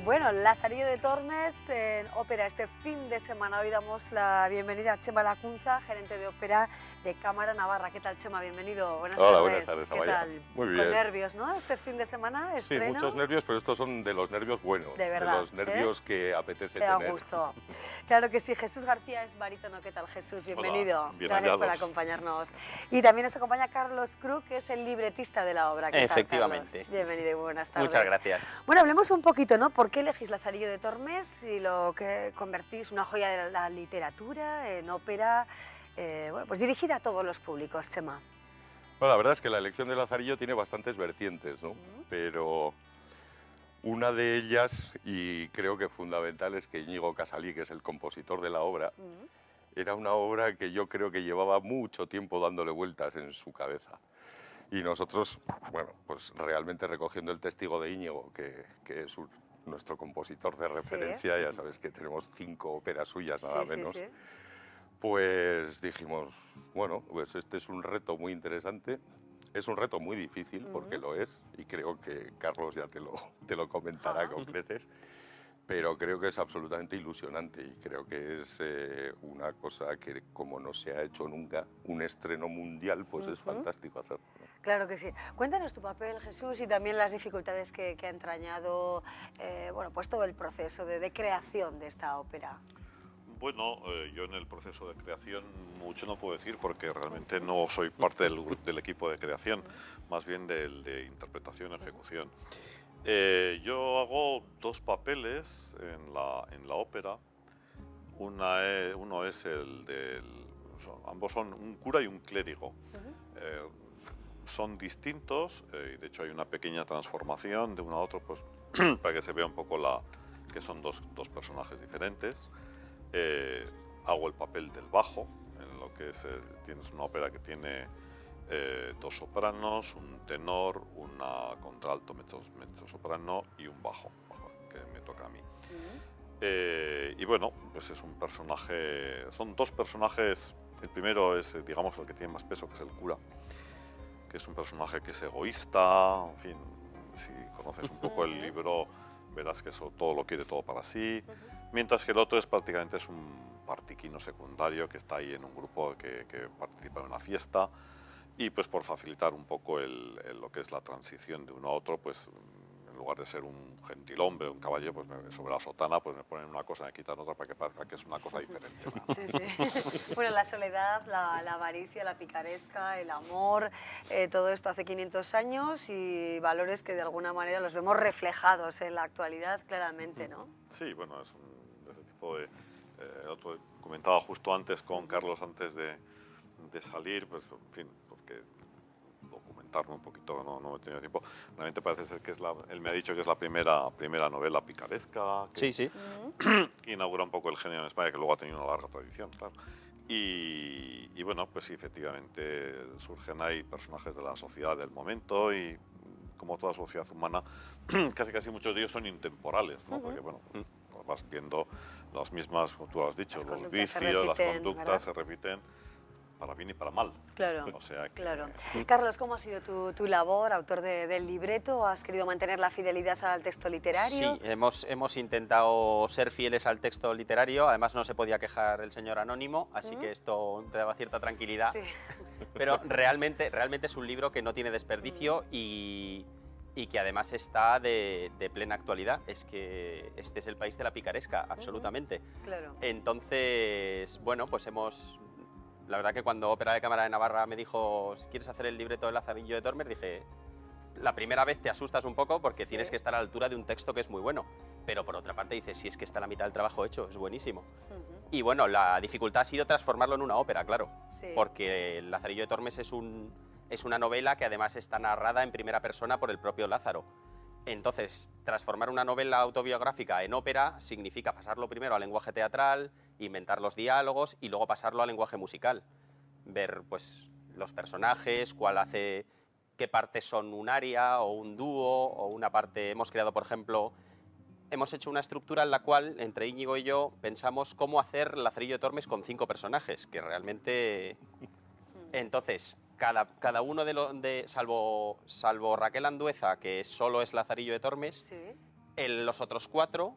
Bueno, Lazarillo de Tormes en ópera este fin de semana. Hoy damos la bienvenida a Chema Lacunza, gerente de ópera de Cámara Navarra. ¿Qué tal, Chema? Bienvenido. Buenas tardes. Hola, buenas tardes, ¿Qué Amaya. tal? Muy bien. Con nervios, ¿no? Este fin de semana, estreno. Sí, muchos nervios, pero estos son de los nervios buenos. De verdad, de los nervios que apetece Te da tener. gusto. Claro que sí. Jesús García es barítono. ¿Qué tal, Jesús? Bienvenido. Hola, bien Gracias por hallados. acompañarnos. Y también nos acompaña Carlos Cruz, que es el libretista de la obra. ¿Qué tal, Efectivamente. Carlos? Bienvenido y buenas tardes. Muchas gracias. Bueno, hablemos un poquito, ¿no? ¿Por qué elegís Lazarillo de Tormes y lo que convertís una joya de la literatura en ópera, bueno, pues dirigida a todos los públicos, Chema? Bueno, la verdad es que la elección de Lazarillo tiene bastantes vertientes, ¿no? Pero una de ellas, y creo que fundamental, es que Íñigo Casalí, que es el compositor de la obra, era una obra que yo creo que llevaba mucho tiempo dándole vueltas en su cabeza. Y nosotros, bueno, pues realmente recogiendo el testigo de Íñigo, que es nuestro compositor de referencia, ya sabes que tenemos 5 óperas suyas, nada menos, pues dijimos, bueno, pues este es un reto muy interesante, es un reto muy difícil, porque lo es, y creo que Carlos ya te lo comentará con creces, pero creo que es absolutamente ilusionante y creo que es una cosa que, como no se ha hecho nunca, un estreno mundial, pues es fantástico hacerlo, ¿no? Claro que sí. Cuéntanos tu papel, Jesús, y también las dificultades que ha entrañado, bueno, pues todo el proceso de creación de esta ópera. Bueno, yo en el proceso de creación mucho no puedo decir porque realmente no soy parte del equipo de creación, más bien del de interpretación y ejecución. Yo hago 2 papeles en la ópera. Uno es el del... ambos son un cura y un clérigo. Son distintos y de hecho hay una pequeña transformación de uno a otro, pues, para que se vea un poco que son dos personajes diferentes. Hago el papel del bajo, en lo que es, tienes una ópera que tiene 2 sopranos, un tenor, una contralto, mezzosoprano y un bajo, que me toca a mí. Y bueno, pues es un personaje, son 2 personajes. El primero es, digamos, el que tiene más peso, que es el cura, que es un personaje que es egoísta, en fin, si conoces un poco el libro verás que eso todo lo quiere todo para sí, mientras que el otro prácticamente es un partiquino secundario que está ahí en un grupo que participa en una fiesta y pues por facilitar un poco lo que es la transición de uno a otro, pues en lugar de ser un gentilhombre, un caballero, pues sobre la sotana pues me ponen una cosa y me quitan otra para que parezca que es una cosa diferente, ¿no? Sí. Bueno, la soledad, la avaricia, la picaresca, el amor, todo esto hace 500 años y valores que de alguna manera los vemos reflejados en la actualidad claramente, ¿no? Sí, bueno, es ese tipo de... otro comentaba justo antes con Carlos, antes de salir, pues en fin, porque documentarme un poquito, no he tenido tiempo. Realmente parece ser que él me ha dicho que es la primera novela picaresca que, que inaugura un poco el género en España, que luego ha tenido una larga tradición, claro. Y bueno, pues sí, efectivamente surgen ahí personajes de la sociedad del momento y como toda sociedad humana, casi muchos de ellos son intemporales, ¿no? Porque bueno, vas viendo las mismas, como tú has dicho, los vicios, las conductas, ¿verdad?, se repiten para bien y para mal. Claro, o sea que... claro. Carlos, ¿cómo ha sido tu labor, autor del libreto? ¿Has querido mantener la fidelidad al texto literario? Sí, hemos intentado ser fieles al texto literario, además no se podía quejar el señor anónimo, así que esto te daba cierta tranquilidad. Sí. Pero realmente es un libro que no tiene desperdicio y que además está de plena actualidad. Es que este es el país de la picaresca, absolutamente. Claro. Entonces, bueno, pues la verdad que cuando Ópera de Cámara de Navarra me dijo, si quieres hacer el libreto de Lazarillo de Tormes, dije, la primera vez te asustas un poco porque tienes que estar a la altura de un texto que es muy bueno, pero por otra parte dices, si es que está la mitad del trabajo hecho, es buenísimo. Y bueno, la dificultad ha sido transformarlo en una ópera, claro, porque el Lazarillo de Tormes es una novela que además está narrada en primera persona por el propio Lázaro. Entonces, transformar una novela autobiográfica en ópera significa pasarlo primero al lenguaje teatral, inventar los diálogos y luego pasarlo al lenguaje musical. Ver pues los personajes, qué partes son un aria o un dúo o una parte. Hemos creado, por ejemplo, hemos hecho una estructura en la cual entre Íñigo y yo pensamos cómo hacer Lazarillo de Tormes con 5 personajes, que realmente... Entonces, cada uno salvo Raquel Andueza, que solo es Lazarillo de Tormes, Los otros 4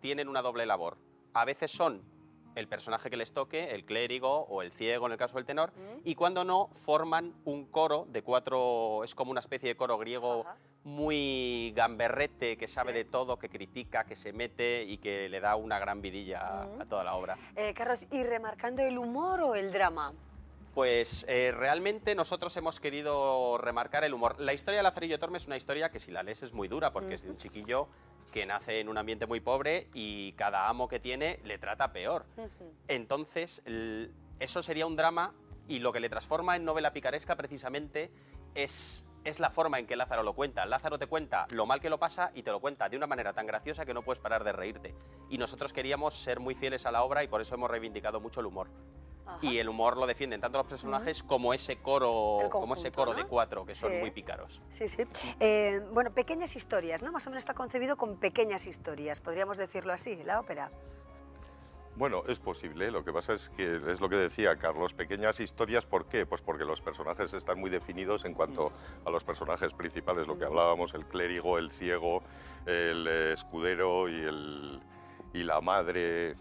tienen una doble labor. A veces son el personaje que les toque, el clérigo o el ciego en el caso del tenor, y cuando no, forman un coro de 4, es como una especie de coro griego muy gamberrete, que sabe de todo, que critica, que se mete y que le da una gran vidilla a toda la obra. Carlos, ¿y remarcando el humor o el drama? Pues realmente nosotros hemos querido remarcar el humor. La historia de Lazarillo de Tormes es una historia que si la lees es muy dura, porque es de un chiquillo que nace en un ambiente muy pobre y cada amo que tiene le trata peor. Entonces, eso sería un drama, y lo que le transforma en novela picaresca precisamente es la forma en que Lázaro lo cuenta. Lázaro te cuenta lo mal que lo pasa y te lo cuenta de una manera tan graciosa que no puedes parar de reírte. Y nosotros queríamos ser muy fieles a la obra y por eso hemos reivindicado mucho el humor. Y el humor lo defienden tanto los personajes como ese coro, conjunto, ¿no? de 4 que son muy pícaros. Sí, sí. Bueno, pequeñas historias, ¿no? Más o menos está concebido con pequeñas historias, podríamos decirlo así, la ópera. Bueno, es posible, lo que pasa es que es lo que decía Carlos, pequeñas historias, ¿por qué? Pues porque los personajes están muy definidos en cuanto a los personajes principales, lo que hablábamos, el clérigo, el ciego, el escudero y la madre,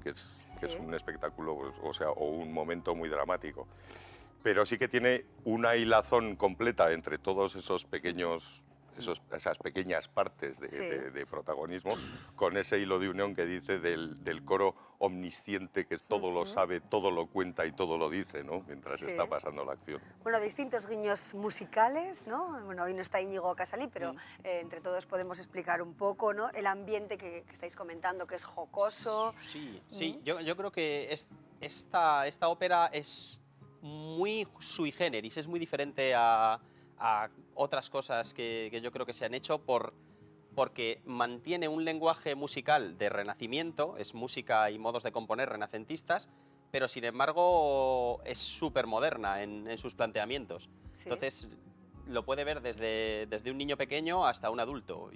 que es un espectáculo, pues, o un momento muy dramático. Pero sí que tiene una hilazón completa entre todos esos pequeños... esas pequeñas partes de protagonismo, con ese hilo de unión que dice del coro omnisciente que todo lo sabe, todo lo cuenta y todo lo dice, ¿no? Mientras está pasando la acción. Bueno, distintos guiños musicales, ¿no? Bueno, hoy no está Íñigo Casalí, pero entre todos podemos explicar un poco, ¿no? El ambiente que estáis comentando, que es jocoso. Sí, sí. Yo creo que esta ópera es muy sui generis, es muy diferente a otras cosas que yo creo que se han hecho porque mantiene un lenguaje musical de renacimiento, es música y modos de componer renacentistas, pero sin embargo es súper moderna en sus planteamientos. Entonces lo puede ver desde un niño pequeño hasta un adulto.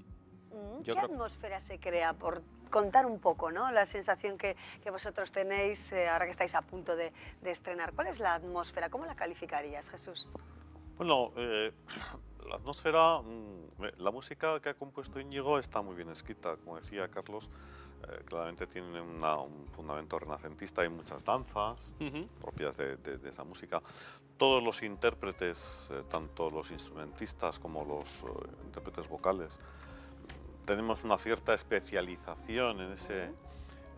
¿Qué atmósfera se crea? Por contar un poco, ¿no? La sensación que vosotros tenéis ahora que estáis a punto de estrenar. ¿Cuál es la atmósfera? ¿Cómo la calificarías, Jesús? Bueno, la atmósfera, la música que ha compuesto Íñigo está muy bien escrita, como decía Carlos, claramente tiene un fundamento renacentista, hay muchas danzas propias de esa música. Todos los intérpretes, tanto los instrumentistas como los intérpretes vocales, tenemos una cierta especialización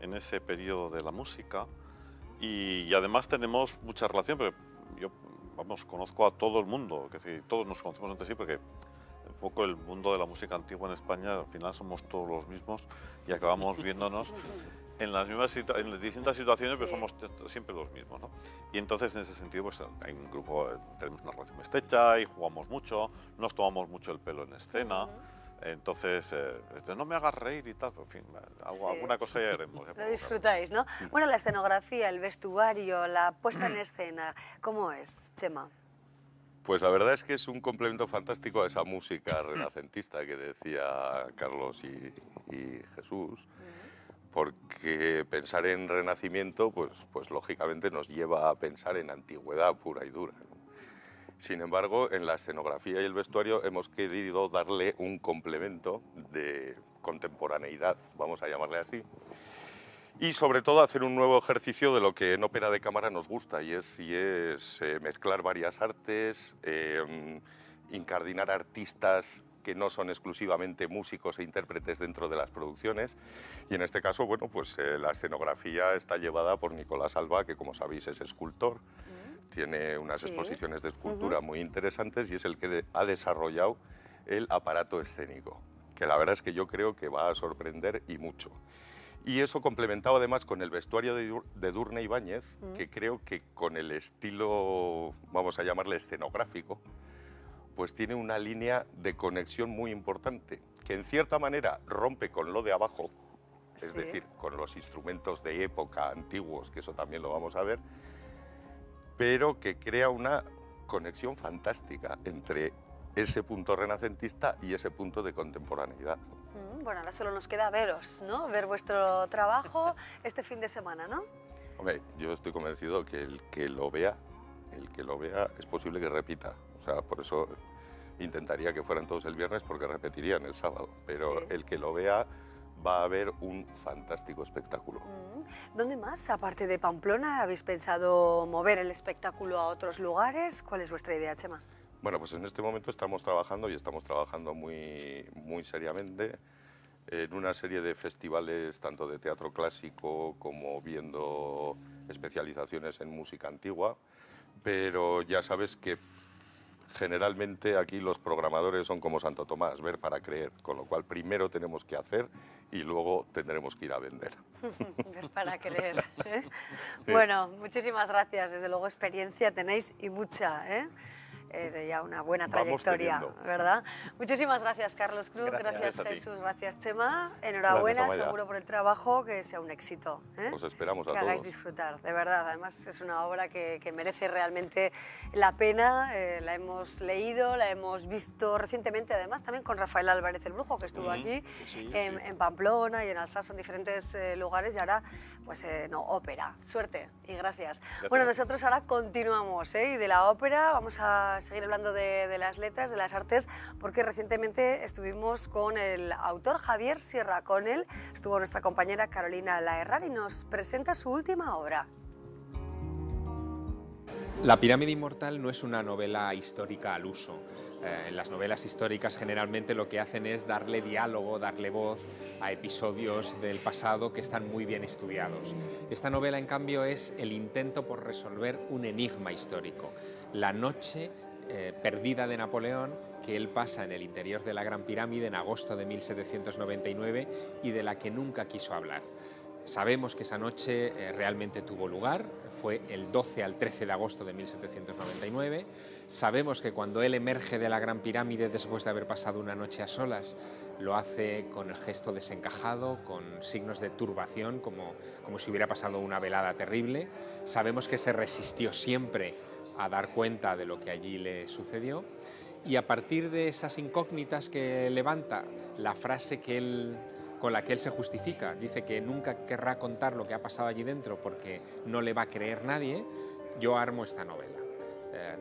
en ese periodo de la música y además tenemos mucha relación, porque yo conozco a todo el mundo, que sí, todos nos conocemos entre sí, porque un poco el mundo de la música antigua en España, al final somos todos los mismos y acabamos viéndonos en las distintas situaciones, pero somos siempre los mismos, ¿no? Y entonces, en ese sentido, pues hay un grupo, tenemos una relación estrecha y jugamos mucho, nos tomamos mucho el pelo en escena. Entonces, no me hagas reír y tal, pero en fin, alguna cosa ya haremos. Lo disfrutáis, ¿no? Bueno, la escenografía, el vestuario, la puesta en escena, ¿cómo es, Chema? Pues la verdad es que es un complemento fantástico a esa música renacentista que decía Carlos y Jesús, porque pensar en Renacimiento, pues lógicamente nos lleva a pensar en antigüedad pura y dura, ¿no? Sin embargo, en la escenografía y el vestuario hemos querido darle un complemento de contemporaneidad, vamos a llamarle así, y sobre todo hacer un nuevo ejercicio de lo que en ópera de cámara nos gusta, y es mezclar varias artes, incardinar artistas que no son exclusivamente músicos e intérpretes dentro de las producciones, y en este caso, bueno, pues la escenografía está llevada por Nicolás Alba, que como sabéis es escultor. Tiene unas exposiciones de escultura muy interesantes y es el que ha desarrollado el aparato escénico, que la verdad es que yo creo que va a sorprender y mucho. Y eso complementado además con el vestuario de Edurne Ibáñez, que creo que con el estilo, vamos a llamarle escenográfico, pues tiene una línea de conexión muy importante, que en cierta manera rompe con lo de abajo, es decir, con los instrumentos de época antiguos, que eso también lo vamos a ver, pero que crea una conexión fantástica entre ese punto renacentista y ese punto de contemporaneidad. Bueno, ahora solo nos queda veros, ¿no? Ver vuestro trabajo este fin de semana, ¿no? Hombre, yo estoy convencido que el que lo vea es posible que repita. O sea, por eso intentaría que fueran todos el viernes porque repetirían el sábado, pero Sí. el que lo vea va a ver un fantástico espectáculo. ¿Dónde más, aparte de Pamplona, habéis pensado mover el espectáculo a otros lugares? ¿Cuál es vuestra idea, Chema? Bueno, pues en este momento estamos trabajando y estamos trabajando muy, muy seriamente en una serie de festivales tanto de teatro clásico como viendo especializaciones en música antigua, pero ya sabes que generalmente aquí los programadores son como Santo Tomás, ver para creer, con lo cual primero tenemos que hacer y luego tendremos que ir a vender. Ver para creer. ¿Eh? Bueno, muchísimas gracias. Desde luego experiencia tenéis y mucha, ¿eh? De ya una buena Vamos trayectoria, teniendo. ¿verdad? Muchísimas gracias, Carlos Cruz, Gracias. gracias A ti. Jesús, gracias Chema. Enhorabuena, Amaya. seguro por el trabajo, que sea un éxito. ¿eh? Os esperamos a que hagáis todos. disfrutar, de verdad. Además es una obra que merece realmente la pena. La hemos leído, la hemos visto recientemente, además también con Rafael Álvarez el Brujo, que estuvo aquí sí, en Pamplona y en Alsace, en diferentes lugares, y ahora pues ópera. Suerte y gracias. Bueno, nosotros ahora continuamos y de la ópera vamos a seguir hablando de las letras, de las artes, porque recientemente estuvimos con el autor Javier Sierra Conel, estuvo nuestra compañera Carolina Laherrar y nos presenta su última obra. La pirámide inmortal no es una novela histórica al uso. En las novelas históricas generalmente lo que hacen es darle diálogo, darle voz a episodios del pasado que están muy bien estudiados. Esta novela, en cambio, es el intento por resolver un enigma histórico. La noche perdida de Napoleón, que él pasa en el interior de la Gran Pirámide en agosto de 1799 y de la que nunca quiso hablar. Sabemos que esa noche realmente tuvo lugar, fue el 12 al 13 de agosto de 1799. Sabemos que cuando él emerge de la Gran Pirámide después de haber pasado una noche a solas, lo hace con el gesto desencajado, con signos de turbación, como si hubiera pasado una velada terrible. Sabemos que se resistió siempre a dar cuenta de lo que allí le sucedió. Y a partir de esas incógnitas que levanta, la frase con la que él se justifica, dice que nunca querrá contar lo que ha pasado allí dentro porque no le va a creer nadie, yo armo esta novela,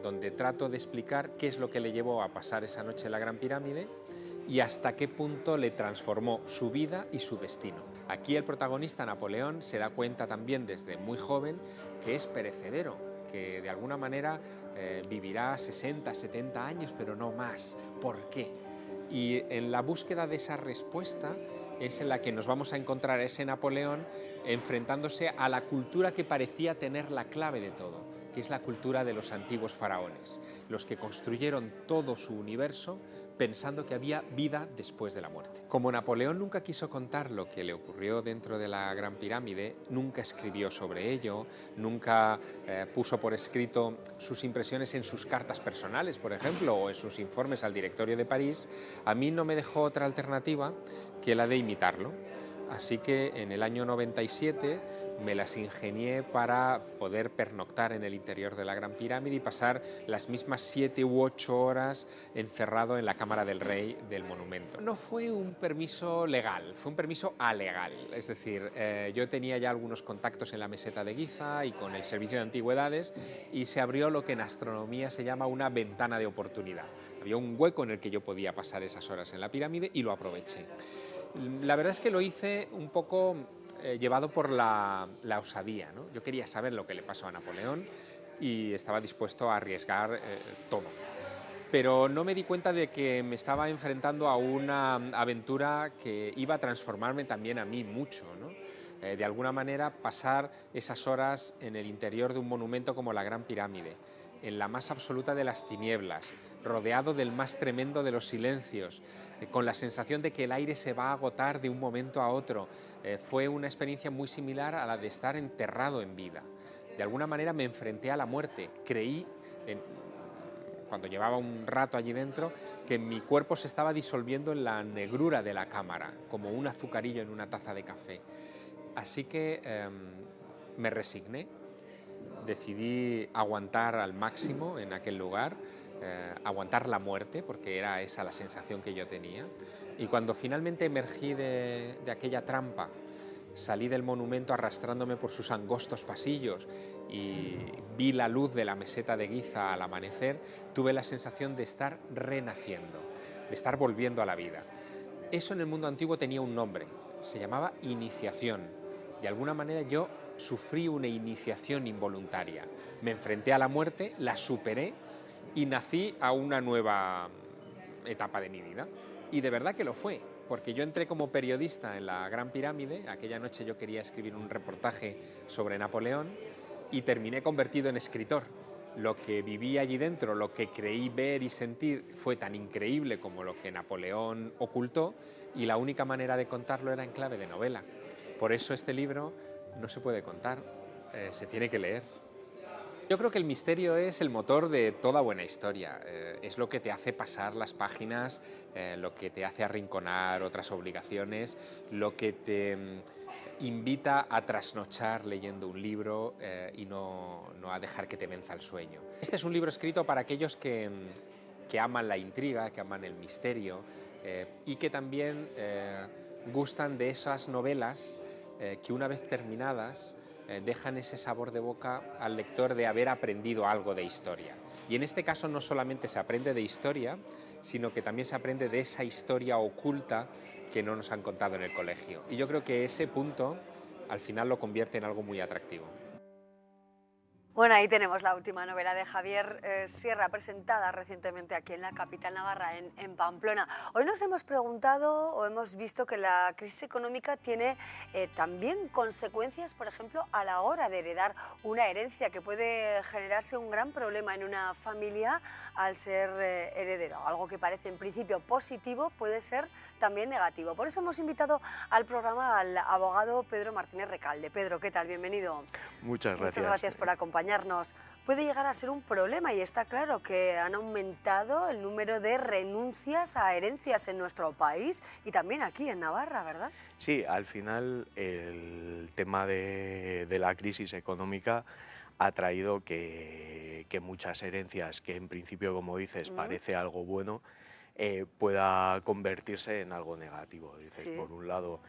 donde trato de explicar qué es lo que le llevó a pasar esa noche en la Gran Pirámide y hasta qué punto le transformó su vida y su destino. Aquí el protagonista, Napoleón, se da cuenta también desde muy joven que es perecedero, que de alguna manera vivirá 60, 70 años, pero no más. ¿Por qué? Y en la búsqueda de esa respuesta es en la que nos vamos a encontrar a ese Napoleón enfrentándose a la cultura que parecía tener la clave de todo, que es la cultura de los antiguos faraones, los que construyeron todo su universo pensando que había vida después de la muerte. Como Napoleón nunca quiso contar lo que le ocurrió dentro de la Gran Pirámide, nunca escribió sobre ello, nunca puso por escrito sus impresiones en sus cartas personales, por ejemplo, o en sus informes al Directorio de París, a mí no me dejó otra alternativa que la de imitarlo. Así que en el año 97 me las ingenié para poder pernoctar en el interior de la Gran Pirámide y pasar las mismas 7 u 8 horas encerrado en la Cámara del Rey del monumento. No fue un permiso legal, fue un permiso alegal. Es decir, yo tenía ya algunos contactos en la meseta de Giza y con el Servicio de Antigüedades y se abrió lo que en astronomía se llama una ventana de oportunidad. Había un hueco en el que yo podía pasar esas horas en la pirámide y lo aproveché. La verdad es que lo hice un poco llevado por la osadía, ¿no? Yo quería saber lo que le pasó a Napoleón y estaba dispuesto a arriesgar todo. Pero no me di cuenta de que me estaba enfrentando a una aventura que iba a transformarme también a mí mucho, ¿no? De alguna manera pasar esas horas en el interior de un monumento como la Gran Pirámide, en la más absoluta de las tinieblas, rodeado del más tremendo de los silencios, con la sensación de que el aire se va a agotar de un momento a otro. Fue una experiencia muy similar a la de estar enterrado en vida. De alguna manera me enfrenté a la muerte. Creí, cuando llevaba un rato allí dentro, que mi cuerpo se estaba disolviendo en la negrura de la cámara, como un azucarillo en una taza de café. Así que me resigné. Decidí aguantar al máximo en aquel lugar, aguantar la muerte, porque era esa la sensación que yo tenía. Y cuando finalmente emergí de aquella trampa salí del monumento arrastrándome por sus angostos pasillos y vi la luz de la meseta de Giza al amanecer, tuve la sensación de estar renaciendo, de estar volviendo a la vida. Eso en el mundo antiguo tenía un nombre, se llamaba iniciación. De alguna manera yo sufrí una iniciación involuntaria. Me enfrenté a la muerte, la superé y nací a una nueva etapa de mi vida. Y de verdad que lo fue, porque yo entré como periodista en la Gran Pirámide. Aquella noche yo quería escribir un reportaje sobre Napoleón y terminé convertido en escritor. Lo que viví allí dentro, lo que creí ver y sentir fue tan increíble como lo que Napoleón ocultó, y la única manera de contarlo era en clave de novela. Por eso este libro no se puede contar, se tiene que leer. Yo creo que el misterio es el motor de toda buena historia, es lo que te hace pasar las páginas, lo que te hace arrinconar otras obligaciones, lo que te invita a trasnochar leyendo un libro y no a dejar que te venza el sueño. Este es un libro escrito para aquellos que aman la intriga, que aman el misterio y que también gustan de esas novelas que una vez terminadas dejan ese sabor de boca al lector de haber aprendido algo de historia. Y en este caso no solamente se aprende de historia, sino que también se aprende de esa historia oculta que no nos han contado en el colegio. Y yo creo que ese punto al final lo convierte en algo muy atractivo. Bueno, ahí tenemos la última novela de Javier Sierra, presentada recientemente aquí en la capital navarra, en Pamplona. Hoy nos hemos preguntado o hemos visto que la crisis económica tiene también consecuencias, por ejemplo, a la hora de heredar una herencia, que puede generarse un gran problema en una familia al ser heredero. Algo que parece en principio positivo puede ser también negativo. Por eso hemos invitado al programa al abogado Pedro Martínez Recalde. Pedro, ¿qué tal? Bienvenido. Muchas gracias. Muchas gracias por acompañarnos. Puede llegar a ser un problema, y está claro que han aumentado el número de renuncias a herencias en nuestro país y también aquí en Navarra, ¿verdad? Sí, al final el tema de la crisis económica ha traído que muchas herencias, que en principio, como dices, parece algo bueno, pueda convertirse en algo negativo. Dices, Sí. Por un lado,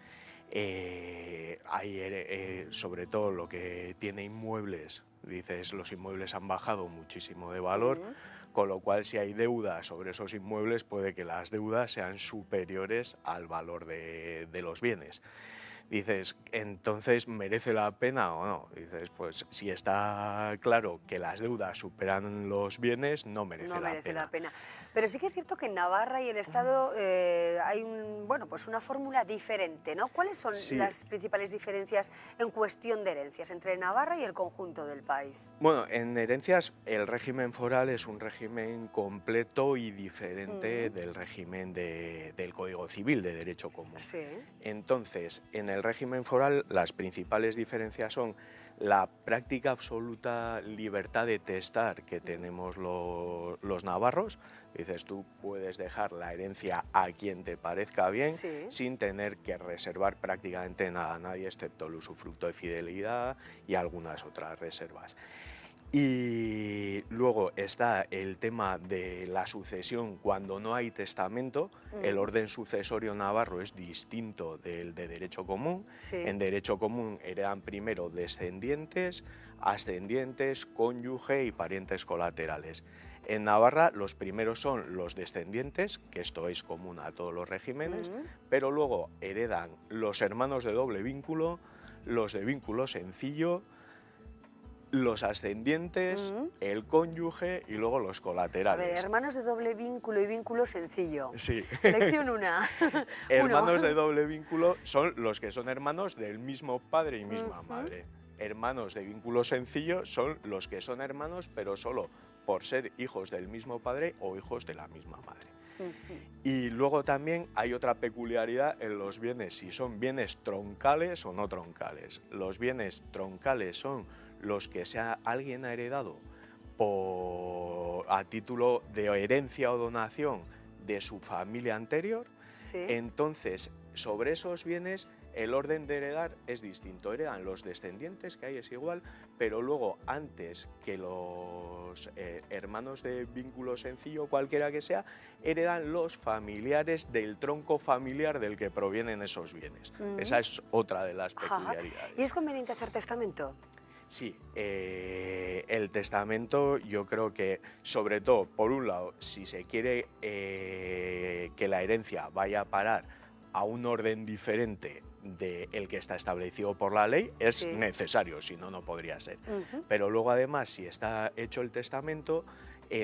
hay sobre todo lo que tiene inmuebles. Dices, los inmuebles han bajado muchísimo de valor, con lo cual si hay deuda sobre esos inmuebles puede que las deudas sean superiores al valor de los bienes. Dices, entonces, ¿merece la pena o no? Dices, pues si está claro que las deudas superan los bienes, no merece la pena. Pero sí que es cierto que en Navarra y el Estado hay pues una fórmula diferente, ¿no? ¿Cuáles son las principales diferencias en cuestión de herencias entre Navarra y el conjunto del país? Bueno, en herencias el régimen foral es un régimen completo y diferente del régimen del Código Civil de Derecho Común. Sí. Entonces, en el régimen foral las principales diferencias son la práctica absoluta libertad de testar que tenemos los navarros. Dices, tú puedes dejar la herencia a quien te parezca bien, sin tener que reservar prácticamente nada a nadie, excepto el usufructo de fidelidad y algunas otras reservas. Y luego está el tema de la sucesión cuando no hay testamento. El orden sucesorio navarro es distinto del de derecho común. En derecho común heredan primero descendientes, ascendientes, cónyuge y parientes colaterales. En Navarra los primeros son los descendientes, que esto es común a todos los regímenes, pero luego heredan los hermanos de doble vínculo, los de vínculo sencillo, los ascendientes, el cónyuge y luego los colaterales. A ver, hermanos de doble vínculo y vínculo sencillo. Sí. Lección una. Hermanos de doble vínculo son los que son hermanos del mismo padre y misma madre. Hermanos de vínculo sencillo son los que son hermanos, pero solo por ser hijos del mismo padre o hijos de la misma madre. Y luego también hay otra peculiaridad en los bienes, si son bienes troncales o no troncales. Los bienes troncales son los que alguien ha heredado a título de herencia o donación de su familia anterior. Entonces, sobre esos bienes El orden de heredar es distinto, heredan los descendientes, que ahí es igual, pero luego antes que los hermanos de vínculo sencillo, cualquiera que sea, heredan los familiares del tronco familiar del que provienen esos bienes. Esa es otra de las peculiaridades. ¿Y es conveniente hacer testamento? Sí, el testamento yo creo que, sobre todo, por un lado, si se quiere que la herencia vaya a parar a un orden diferente del que está establecido por la ley, es necesario, si no, no podría ser. Pero luego, además, si está hecho el testamento,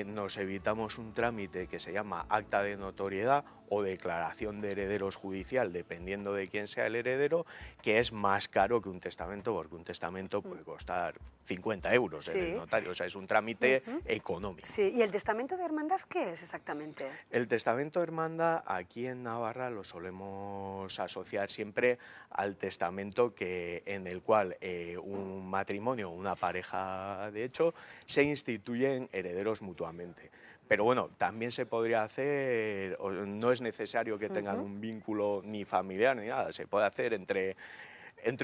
nos evitamos un trámite que se llama acta de notoriedad o declaración de herederos judicial, dependiendo de quién sea el heredero, que es más caro que un testamento, porque un testamento puede costar 50 euros en el notario, o sea, es un trámite económico. Sí, ¿y el testamento de hermandad qué es exactamente? El testamento de hermandad aquí en Navarra lo solemos asociar siempre al testamento en el cual un matrimonio o una pareja de hecho se instituyen herederos mutuamente. Pero bueno, también se podría hacer, no es necesario que tengan un vínculo ni familiar ni nada, se puede hacer entre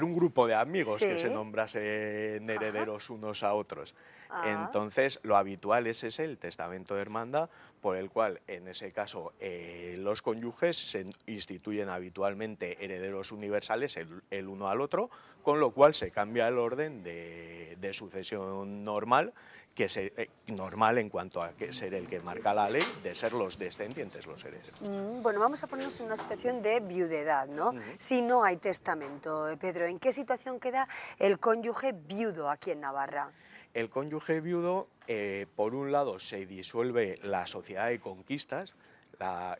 un grupo de amigos que se nombrasen herederos unos a otros. Entonces, lo habitual es ese, el testamento de hermandad, por el cual, en ese caso, los cónyuges se instituyen habitualmente herederos universales el uno al otro, con lo cual se cambia el orden de sucesión normal, que es normal en cuanto a que ser el que marca la ley, de ser los descendientes los herederos. Bueno, vamos a ponernos en una situación de viudedad, ¿no? Si no hay testamento, Pedro, ¿en qué situación queda el cónyuge viudo aquí en Navarra? El cónyuge viudo, por un lado, se disuelve la sociedad de conquistas,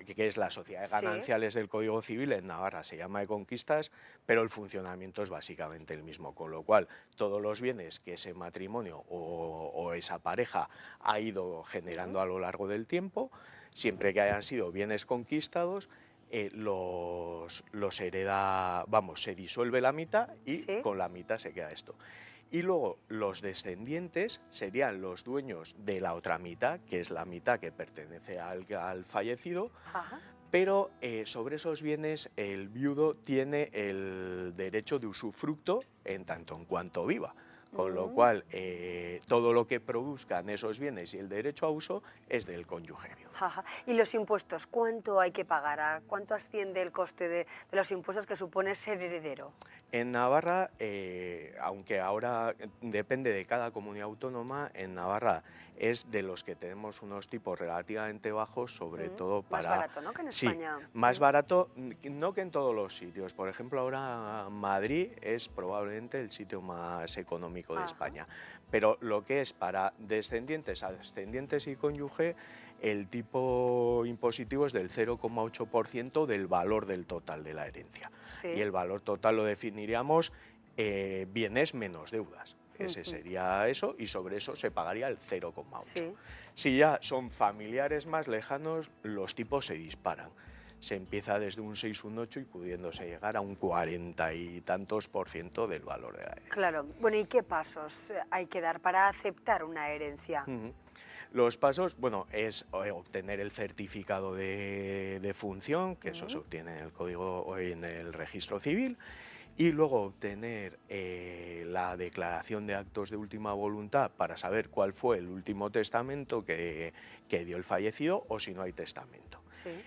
que es la sociedad de gananciales del Código Civil, en Navarra se llama de conquistas, pero el funcionamiento es básicamente el mismo, con lo cual todos los bienes que ese matrimonio o esa pareja ha ido generando a lo largo del tiempo, siempre que hayan sido bienes conquistados, los hereda, se disuelve la mitad y con la mitad se queda esto. Y luego los descendientes serían los dueños de la otra mitad, que es la mitad que pertenece al fallecido, pero sobre esos bienes el viudo tiene el derecho de usufructo en tanto en cuanto viva. Con lo cual, todo lo que produzcan esos bienes y el derecho a uso es del cónyuge viudo. ¿Y los impuestos? ¿Cuánto hay que pagar? ¿A cuánto asciende el coste de los impuestos que supone ser heredero? En Navarra, aunque ahora depende de cada comunidad autónoma, en Navarra es de los que tenemos unos tipos relativamente bajos, sobre todo para... Más barato, ¿no?, que en España. Sí, más barato, no que en todos los sitios. Por ejemplo, ahora Madrid es probablemente el sitio más económico de España. Pero lo que es para descendientes, ascendientes y cónyuge, el tipo impositivo es del 0,8% del valor del total de la herencia. Y el valor total lo definiríamos bienes menos deudas. Ese sería eso, y sobre eso se pagaría el 0,8. Si ya son familiares más lejanos, los tipos se disparan. Se empieza desde un 6, un 8 y pudiéndose llegar a un 40 y tantos % del valor de la herencia. Claro. Bueno, ¿y qué pasos hay que dar para aceptar una herencia? Los pasos, es obtener el certificado de función, que eso se obtiene en el código o en el registro civil, y luego obtener la declaración de actos de última voluntad para saber cuál fue el último testamento que dio el fallecido, o si no hay testamento.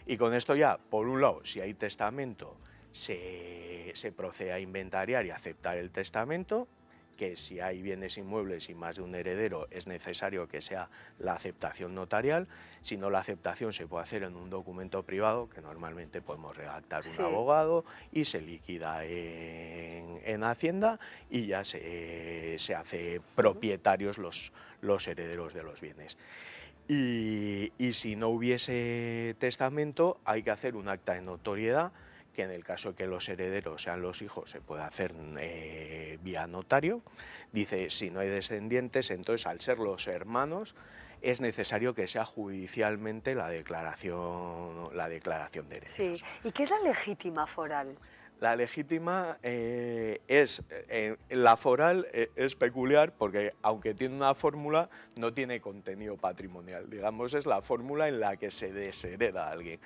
Y con esto ya, por un lado, si hay testamento, se procede a inventariar y aceptar el testamento, que si hay bienes inmuebles y más de un heredero es necesario que sea la aceptación notarial. Si no, la aceptación se puede hacer en un documento privado, que normalmente podemos redactar un abogado, y se liquida en Hacienda y ya se hace propietarios los herederos de los bienes. Y si no hubiese testamento, hay que hacer un acta de notoriedad, que en el caso de que los herederos sean los hijos se puede hacer vía notario. Dice, si no hay descendientes, entonces al ser los hermanos es necesario que sea judicialmente la declaración de herederos. ¿Y qué es la legítima foral? La legítima la foral es peculiar porque, aunque tiene una fórmula, no tiene contenido patrimonial. Digamos, es la fórmula en la que se deshereda a alguien.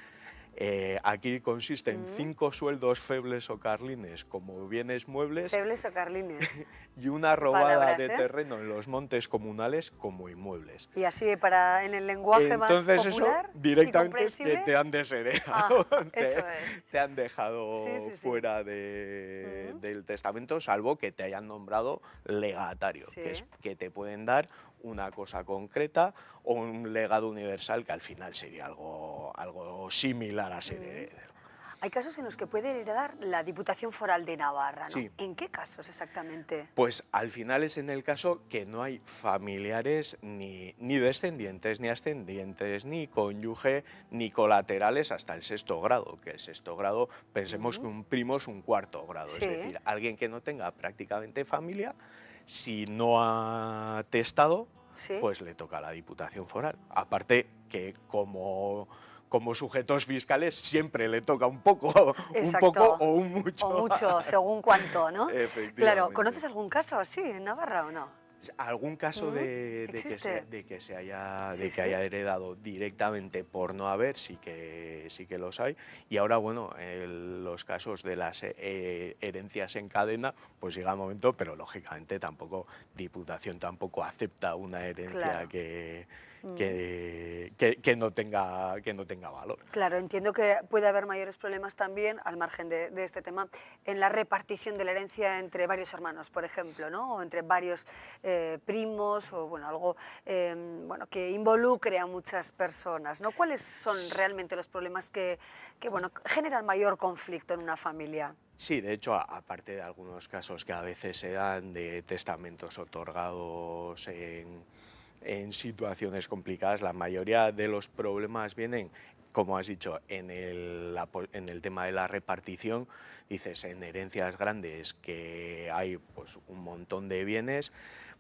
Aquí consiste en 5 sueldos febles o carlines como bienes muebles Febles o carlines. y una robada Palabras, de ¿eh? terreno en los montes comunales como inmuebles. Y así, en el lenguaje más Entonces popular eso y directamente es que comprensible. te han desheredado, Eso es. te han dejado Sí, sí, sí. fuera del testamento, salvo que te hayan nombrado legatario, Sí. que es que te pueden dar una cosa concreta o un legado universal, que al final sería algo similar a ser heredero. Hay casos en los que puede heredar la Diputación Foral de Navarra, ¿no? Sí. ¿En qué casos exactamente? Pues al final es en el caso que no hay familiares ni descendientes, ni ascendientes, ni cónyuge, ni colaterales hasta el 6º grado, que el 6º grado pensemos que un primo es un 4º grado, Sí. es decir, alguien que no tenga prácticamente familia, si no ha testado, Sí. pues le toca a la Diputación Foral. Aparte que como sujetos fiscales siempre le toca un poco Exacto. o un mucho. O mucho, según cuánto, ¿no? Efectivamente. Claro, ¿conoces algún caso así en Navarra o no? ¿Algún caso de ¿Existe? que haya Sí, sí. heredado directamente por no haber? Sí que los hay. Y ahora, bueno, los casos de las herencias en cadena, pues llega el momento, pero lógicamente Diputación tampoco acepta una herencia Claro. que no tenga valor. Claro, entiendo que puede haber mayores problemas también, al margen de este tema, en la repartición de la herencia entre varios hermanos, por ejemplo, ¿no? O entre varios primos, o bueno, algo que involucre a muchas personas, ¿no? ¿Cuáles son realmente los problemas que generan mayor conflicto en una familia? Sí, de hecho, aparte de algunos casos que a veces se dan de testamentos otorgados en situaciones complicadas, la mayoría de los problemas vienen, como has dicho, en el tema de la repartición. Dices, en herencias grandes que hay pues un montón de bienes,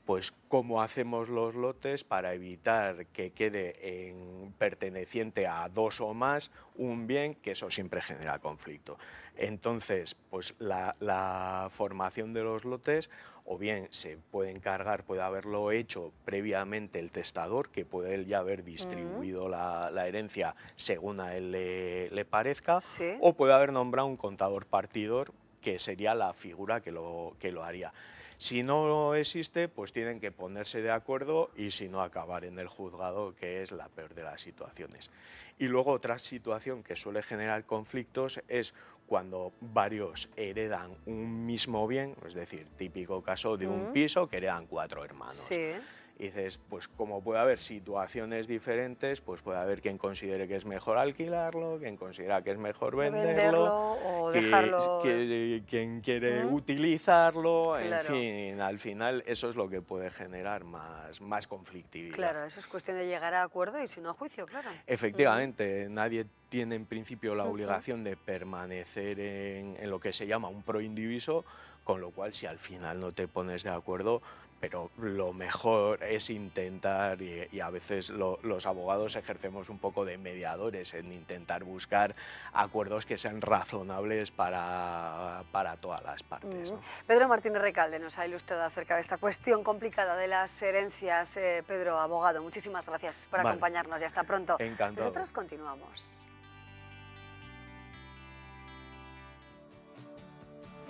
pues cómo hacemos los lotes para evitar que quede perteneciente a 2 o más un bien, que eso siempre genera conflicto. Entonces, pues la formación de los lotes, o bien se puede encargar, puede haberlo hecho previamente el testador, que puede él ya haber distribuido la herencia según a él le parezca, Sí. o puede haber nombrado un contador partidor, que sería la figura que lo haría. Si no existe, pues tienen que ponerse de acuerdo y si no, acabar en el juzgado, que es la peor de las situaciones. Y luego otra situación que suele generar conflictos es cuando varios heredan un mismo bien, es decir, típico caso de un piso que heredan 4 hermanos. Sí. Y dices, pues como puede haber situaciones diferentes, pues puede haber quien considere que es mejor alquilarlo, quien considera que es mejor venderlo, o dejarlo. quien quiere utilizarlo, Claro. en fin, al final eso es lo que puede generar más conflictividad. Claro, eso es cuestión de llegar a acuerdo y si no a juicio, claro. Efectivamente, nadie tiene en principio la obligación de permanecer en lo que se llama un proindiviso, con lo cual si al final no te pones de acuerdo, pero lo mejor es intentar, y a veces los abogados ejercemos un poco de mediadores en intentar buscar acuerdos que sean razonables para todas las partes, ¿no? Pedro Martínez Recalde nos ha ilustrado acerca de esta cuestión complicada de las herencias. Pedro, abogado, muchísimas gracias por acompañarnos y hasta pronto. Encantado. Nosotros continuamos.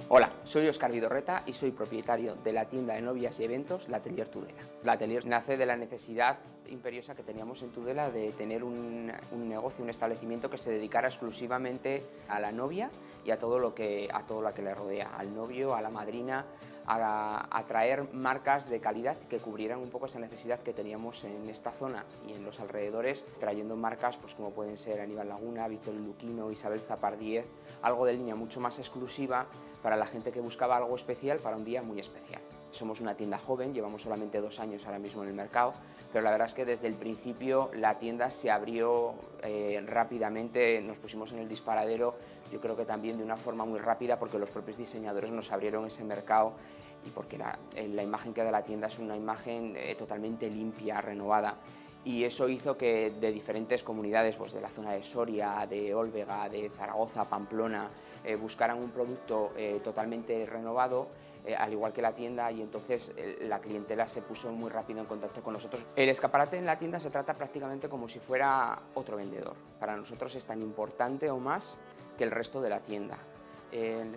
Hola, soy Óscar Vidorreta y soy propietario de la tienda de novias y eventos L'Atelier Tudela. L'Atelier nace de la necesidad imperiosa que teníamos en Tudela de tener un negocio, un establecimiento que se dedicara exclusivamente a la novia y a todo lo que le rodea, al novio, a la madrina, a traer marcas de calidad que cubrieran un poco esa necesidad que teníamos en esta zona y en los alrededores, trayendo marcas pues, como pueden ser Aníbal Laguna, Víctor Luquino, Isabel Zapardiez, algo de línea mucho más exclusiva para la gente que buscaba algo especial para un día muy especial. Somos una tienda joven, llevamos solamente 2 años ahora mismo en el mercado, pero la verdad es que desde el principio la tienda se abrió rápidamente, nos pusimos en el disparadero, yo creo que también de una forma muy rápida porque los propios diseñadores nos abrieron ese mercado y porque la imagen que da la tienda es una imagen totalmente limpia, renovada. Y eso hizo que de diferentes comunidades, pues de la zona de Soria, de Ólvega, de Zaragoza, Pamplona, buscaran un producto totalmente renovado al igual que la tienda, y entonces la clientela se puso muy rápido en contacto con nosotros. El escaparate en la tienda se trata prácticamente como si fuera otro vendedor. Para nosotros es tan importante o más que el resto de la tienda.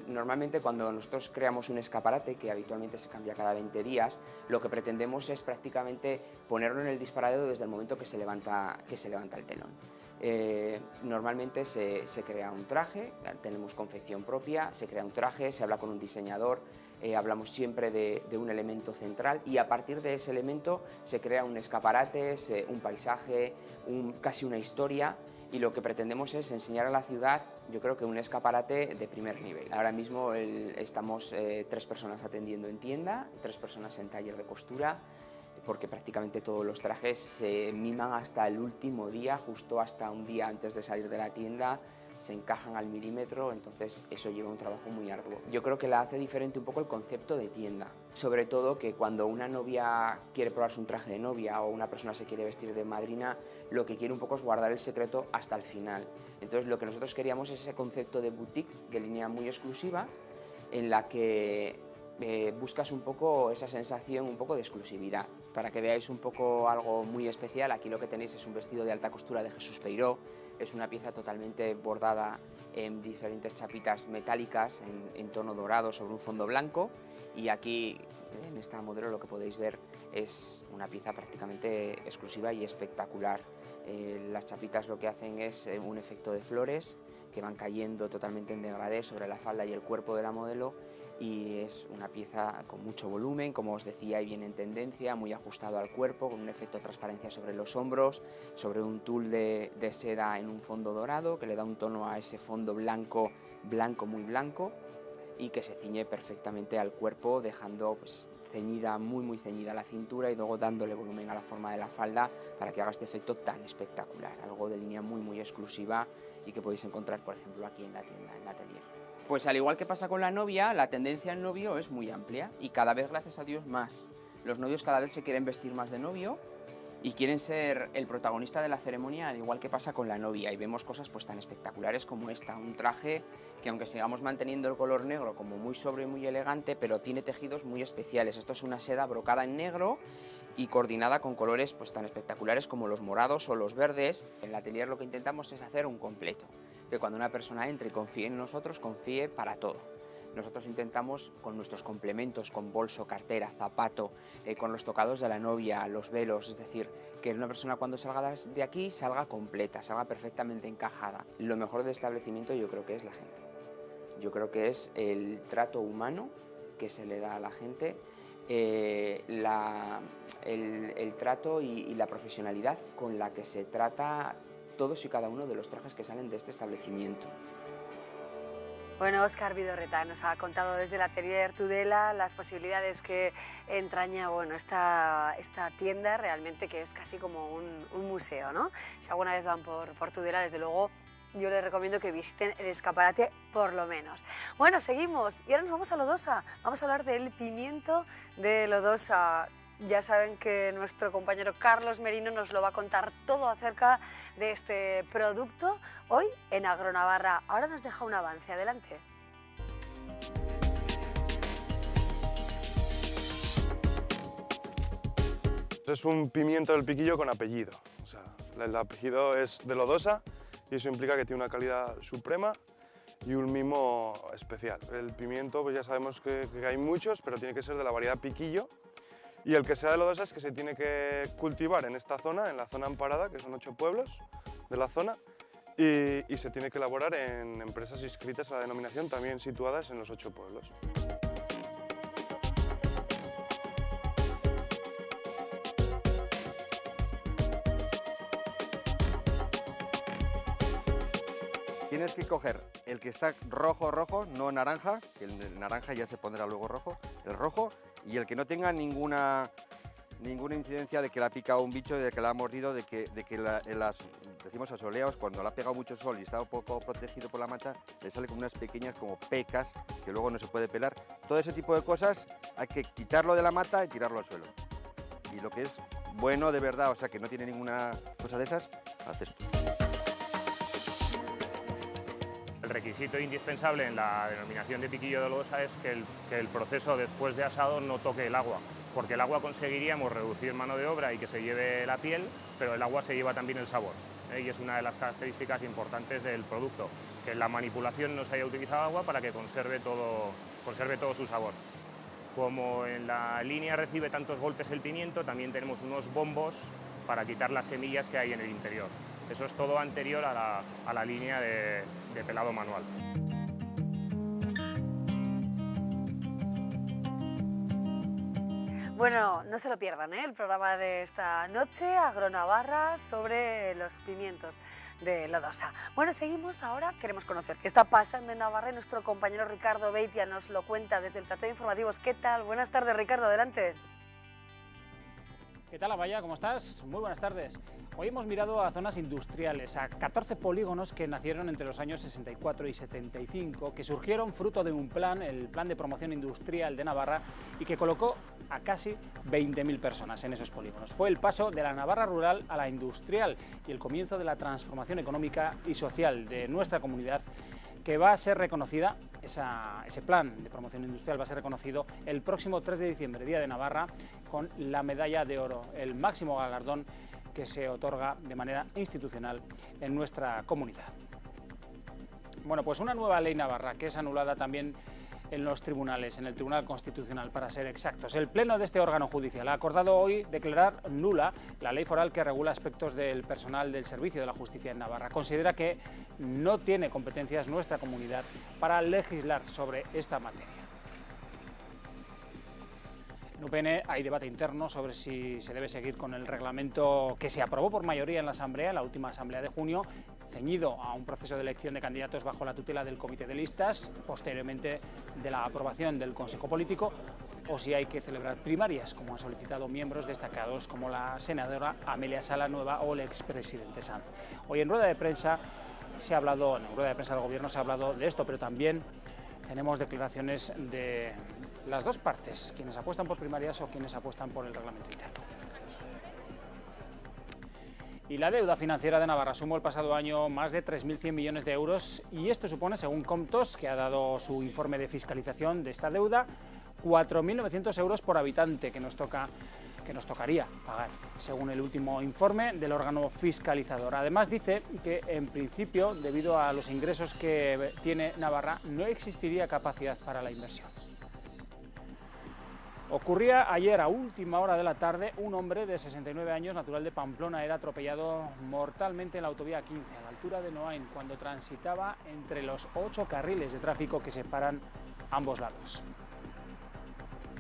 Normalmente cuando nosotros creamos un escaparate, que habitualmente se cambia cada 20 días, lo que pretendemos es prácticamente ponerlo en el disparadero desde el momento que se levanta el telón. Normalmente se crea un traje, tenemos confección propia, se crea un traje, se habla con un diseñador, hablamos siempre de un elemento central y a partir de ese elemento se crea un escaparate, un paisaje, casi una historia, y lo que pretendemos es enseñar a la ciudad, yo creo que un escaparate de primer nivel. Ahora mismo estamos 3 personas atendiendo en tienda, 3 personas en taller de costura, porque prácticamente todos los trajes se miman hasta el último día, justo hasta un día antes de salir de la tienda, se encajan al milímetro, entonces eso lleva un trabajo muy arduo. Yo creo que la hace diferente un poco el concepto de tienda, sobre todo que cuando una novia quiere probarse un traje de novia o una persona se quiere vestir de madrina, lo que quiere un poco es guardar el secreto hasta el final. Entonces lo que nosotros queríamos es ese concepto de boutique, de línea muy exclusiva, en la que buscas un poco esa sensación un poco de exclusividad. Para que veáis un poco algo muy especial, aquí lo que tenéis es un vestido de alta costura de Jesús Peiró. Es una pieza totalmente bordada en diferentes chapitas metálicas en tono dorado sobre un fondo blanco, y aquí en esta modelo lo que podéis ver es una pieza prácticamente exclusiva y espectacular. Las chapitas lo que hacen es un efecto de flores que van cayendo totalmente en degradé sobre la falda y el cuerpo de la modelo, y es una pieza con mucho volumen, como os decía, y bien en tendencia, muy ajustado al cuerpo, con un efecto de transparencia sobre los hombros, sobre un tul de seda en un fondo dorado que le da un tono a ese fondo blanco, muy blanco, y que se ciñe perfectamente al cuerpo, dejando pues ceñida, muy ceñida la cintura y luego dándole volumen a la forma de la falda para que haga este efecto tan espectacular, algo de línea muy exclusiva y que podéis encontrar, por ejemplo, aquí en la tienda, en la atelier. Pues al igual que pasa con la novia, la tendencia en novio es muy amplia y cada vez, gracias a Dios, más. Los novios cada vez se quieren vestir más de novio y quieren ser el protagonista de la ceremonia, al igual que pasa con la novia, y vemos cosas pues tan espectaculares como esta, un traje que, aunque sigamos manteniendo el color negro como muy sobrio y muy elegante, pero tiene tejidos muy especiales. Esto es una seda brocada en negro y coordinada con colores pues tan espectaculares como los morados o los verdes. En el atelier lo que intentamos es hacer un completo, que cuando una persona entre y confíe en nosotros, confíe para todo. Nosotros intentamos con nuestros complementos, con bolso, cartera, zapato, con los tocados de la novia, los velos, es decir, que una persona cuando salga de aquí salga completa, salga perfectamente encajada. Lo mejor del establecimiento yo creo que es la gente. Yo creo que es el trato humano que se le da a la gente, el trato y la profesionalidad con la que se trata todos y cada uno de los trajes que salen de este establecimiento. Bueno, Óscar Vidorreta nos ha contado desde el atelier Tudela las posibilidades que entraña esta tienda, realmente que es casi como un museo, ¿no? Si alguna vez van por Tudela, desde luego yo les recomiendo que visiten el escaparate por lo menos. Bueno, seguimos y ahora nos vamos a Lodosa. Vamos a hablar del pimiento de Lodosa. Ya saben que nuestro compañero Carlos Merino nos lo va a contar todo acerca de este producto hoy en Agronavarra. Ahora nos deja un avance, adelante. Es un pimiento del piquillo con apellido. O sea, el apellido es de Lodosa y eso implica que tiene una calidad suprema y un mimo especial. El pimiento, pues ya sabemos que hay muchos, pero tiene que ser de la variedad piquillo. Y el que sea de Lodosa es que se tiene que cultivar en esta zona, en la zona amparada, que son 8 pueblos de la zona, y se tiene que elaborar en empresas inscritas a la denominación, también situadas en los 8 pueblos. Tienes que coger el que está rojo, no naranja, que el naranja ya se pondrá luego rojo, el rojo, y el que no tenga ninguna incidencia de que le ha picado un bicho, de que le ha mordido, decimos asoleados, cuando le ha pegado mucho sol y está un poco protegido por la mata, le sale como unas pequeñas como pecas que luego no se puede pelar. Todo ese tipo de cosas hay que quitarlo de la mata y tirarlo al suelo. Y lo que es bueno de verdad, o sea que no tiene ninguna cosa de esas, haces tú. El requisito indispensable en la denominación de piquillo de lodosa es que el proceso después de asado no toque el agua, porque el agua conseguiríamos reducir mano de obra y que se lleve la piel, pero el agua se lleva también el sabor, y es una de las características importantes del producto, que en la manipulación no se haya utilizado agua para que conserve todo su sabor. Como en la línea recibe tantos golpes el pimiento, también tenemos unos bombos para quitar las semillas que hay en el interior. Eso es todo anterior a la línea de pelado manual. Bueno, no se lo pierdan, el programa de esta noche, Agronavarra, sobre los pimientos de lodosa. Bueno, seguimos ahora, queremos conocer qué está pasando en Navarra y nuestro compañero Ricardo Beitia nos lo cuenta desde el plató de informativos. ¿Qué tal? Buenas tardes, Ricardo, adelante. ¿Qué tal, Amaya? ¿Cómo estás? Muy buenas tardes. Hoy hemos mirado a zonas industriales, a 14 polígonos que nacieron entre los años 64 y 75, que surgieron fruto de un plan, el Plan de Promoción Industrial de Navarra, y que colocó a casi 20.000 personas en esos polígonos. Fue el paso de la Navarra rural a la industrial y el comienzo de la transformación económica y social de nuestra comunidad, que va a ser reconocida, ese plan de promoción industrial va a ser reconocido el próximo 3 de diciembre, Día de Navarra, con la Medalla de Oro, el máximo galardón que se otorga de manera institucional en nuestra comunidad. Bueno, pues una nueva ley navarra que es anulada también en los tribunales, en el Tribunal Constitucional para ser exactos. El Pleno de este órgano judicial ha acordado hoy declarar nula la ley foral que regula aspectos del personal del servicio de la justicia en Navarra. Considera que no tiene competencias nuestra comunidad para legislar sobre esta materia. En UPN hay debate interno sobre si se debe seguir con el reglamento que se aprobó por mayoría en la Asamblea, la última Asamblea de junio, ceñido a un proceso de elección de candidatos bajo la tutela del Comité de Listas, posteriormente de la aprobación del Consejo Político, o si hay que celebrar primarias, como han solicitado miembros destacados como la senadora Amelia Sala Nueva o el expresidente Sanz. Hoy en rueda de prensa del Gobierno se ha hablado de esto, pero también tenemos declaraciones de las dos partes, quienes apuestan por primarias o quienes apuestan por el reglamento interno. Y la deuda financiera de Navarra sumó el pasado año más de 3.100 millones de euros y esto supone, según Comptos, que ha dado su informe de fiscalización de esta deuda, 4.900 euros por habitante que nos tocaría pagar, según el último informe del órgano fiscalizador. Además dice que, en principio, debido a los ingresos que tiene Navarra, no existiría capacidad para la inversión. Ocurría ayer a última hora de la tarde, un hombre de 69 años, natural de Pamplona, era atropellado mortalmente en la autovía 15, a la altura de Noain, cuando transitaba entre los 8 carriles de tráfico que separan ambos lados.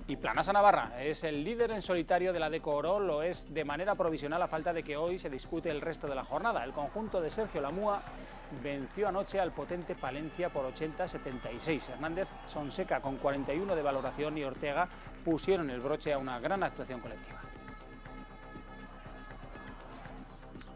Y Planasa Navarra es el líder en solitario de la Deco Oro, lo es de manera provisional a falta de que hoy se dispute el resto de la jornada. El conjunto de Sergio Lamúa venció anoche al potente Palencia por 80-76. Hernández Sonseca con 41 de valoración y Ortega pusieron el broche a una gran actuación colectiva.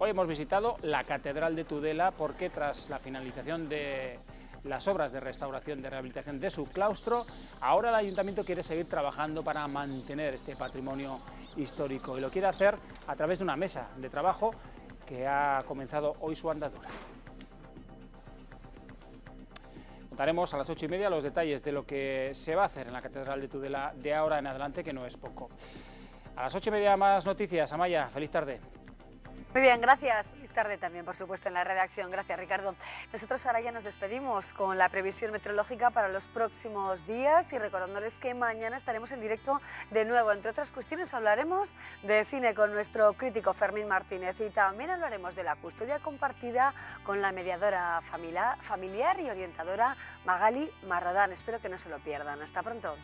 Hoy hemos visitado la Catedral de Tudela porque tras la finalización de las obras de restauración, de rehabilitación de su claustro, ahora el Ayuntamiento quiere seguir trabajando para mantener este patrimonio histórico y lo quiere hacer a través de una mesa de trabajo que ha comenzado hoy su andadura. Contaremos a las 8:30 los detalles de lo que se va a hacer en la Catedral de Tudela de ahora en adelante, que no es poco. A las 8:30 más noticias. Amaya, feliz tarde. Muy bien, gracias. Feliz tarde también, por supuesto, en la redacción. Gracias, Ricardo. Nosotros ahora ya nos despedimos con la previsión meteorológica para los próximos días y recordándoles que mañana estaremos en directo de nuevo. Entre otras cuestiones hablaremos de cine con nuestro crítico Fermín Martínez y también hablaremos de la custodia compartida con la mediadora familiar y orientadora Magali Marrodán. Espero que no se lo pierdan. Hasta pronto.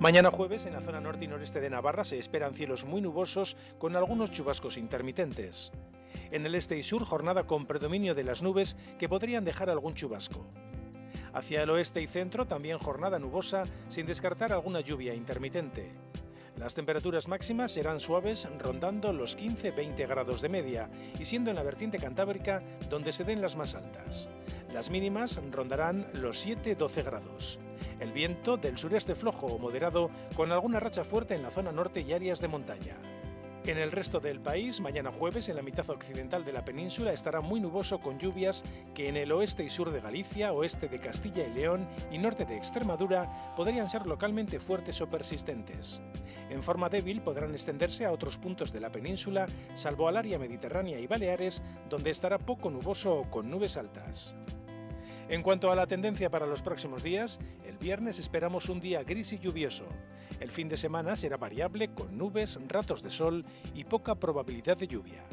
Mañana jueves, en la zona norte y noreste de Navarra, se esperan cielos muy nubosos con algunos chubascos intermitentes. En el este y sur, jornada con predominio de las nubes que podrían dejar algún chubasco. Hacia el oeste y centro, también jornada nubosa, sin descartar alguna lluvia intermitente. Las temperaturas máximas serán suaves, rondando los 15-20 grados de media, y siendo en la vertiente cantábrica donde se den las más altas. Las mínimas rondarán los 7-12 grados. El viento del sureste flojo o moderado, con alguna racha fuerte en la zona norte y áreas de montaña. En el resto del país, mañana jueves, en la mitad occidental de la península estará muy nuboso con lluvias que en el oeste y sur de Galicia, oeste de Castilla y León y norte de Extremadura podrían ser localmente fuertes o persistentes. En forma débil podrán extenderse a otros puntos de la península, salvo al área mediterránea y Baleares, donde estará poco nuboso o con nubes altas. En cuanto a la tendencia para los próximos días, el viernes esperamos un día gris y lluvioso. El fin de semana será variable con nubes, ratos de sol y poca probabilidad de lluvia.